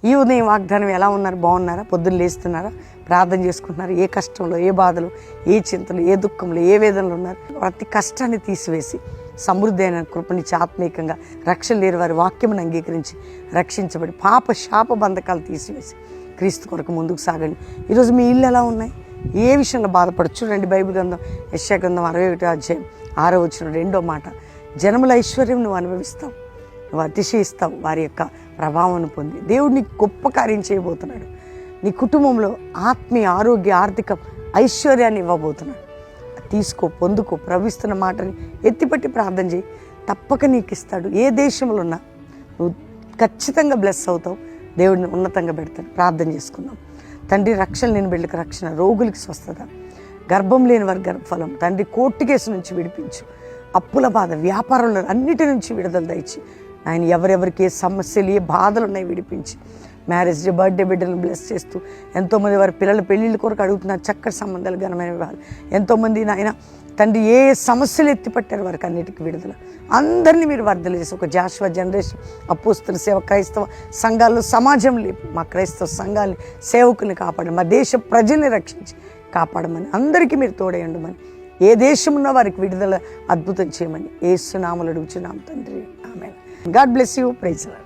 ఈ ఉదయం వాగ్దానం ఎలా ఉన్నారు? బాగున్నారా? పొద్దున్న లేస్తున్నారా? ప్రార్థన చేసుకుంటున్నారు? ఏ కష్టంలో, ఏ బాధలు, ఏ చింతలు, ఏ దుఃఖంలో, ఏ వేదనలు ఉన్నారు? ప్రతి కష్టాన్ని తీసివేసి సమృద్ధి అయిన కృపనిచ్చి ఆత్మీయంగా రక్షణ లేని వారి వాక్యమును అంగీకరించి రక్షించబడి పాప శాప బంధకాలు తీసివేసి క్రీస్తు కొరకు ముందుకు సాగండి. ఈరోజు మీ ఇల్లు ఎలా ఉన్నాయి? ఏ విషయంలో బాధపడచ్చు? చూడండి, బైబిల్ గ్రంథం యెషయా గ్రంథం 61వ అధ్యాయం 6వ వచనం 2వ మాట, జనముల ఐశ్వర్యం నువ్వు అనుభవిస్తావు, నువ్వు అతిశయిస్తావు, వారి యొక్క ప్రభావం పొంది. దేవుడు నీకు గొప్ప కార్యం చేయబోతున్నాడు. నీ కుటుంబంలో ఆత్మీయ, ఆరోగ్య, ఆర్థిక ఐశ్వర్యాన్ని ఇవ్వబోతున్నాడు. తీసుకో, పొందుకో. ప్రవహిస్తున్న మాటని ఎత్తిపట్టి ప్రార్థన చేయి, తప్పక నీకు ఇస్తాడు. ఏ దేశంలో ఉన్నా నువ్వు ఖచ్చితంగా బ్లెస్ అవుతావు. దేవుడిని ఉన్నతంగా పెడతాడు. ప్రార్థన చేసుకుందాం. తండ్రి, రక్షణ లేని బిడ్డలకు రక్షణ, రోగులకి స్వస్థత, గర్భం లేని వారి గర్భఫలం. తండ్రి, కోర్టు కేసు నుంచి విడిపించు, అప్పుల బాధ, వ్యాపారంలో అన్నిటి నుంచి విడుదల దయచి ఆయన ఎవరెవరికి ఏ సమస్యలు, ఏ బాధలు ఉన్నాయి విడిపించి, మ్యారేజ్ డే, బర్త్డే బిడ్డలను బ్లెస్ చేస్తూ ఎంతోమంది వారి పిల్లల పెళ్ళిళ్ళ కొరకు అడుగుతున్నారు. చక్కటి సంబంధాలు, ఘనమైన వాళ్ళు ఎంతోమంది నాయన తండ్రి ఏ సమస్యలు ఎత్తిపట్టారు వారికి అన్నిటికీ విడుదల. అందరినీ మీరు వర్ధలు చేసి ఒక జాషువా జనరేషన్, అపోస్తుల సేవ, క్రైస్తవ సంఘాల్లో సమాజం లేపు. మా క్రైస్తవ సంఘాలని, సేవకుల్ని కాపాడండి. మా దేశ ప్రజల్ని రక్షించి కాపాడమని, అందరికీ మీరు తోడేయండమని, ఏ దేశం ఉన్నా వారికి విడుదల అద్భుతం చేయమని యేసు నామములో అడుగుచున్నాం తండ్రి. ఆమేన్. God bless you. Praise the lord.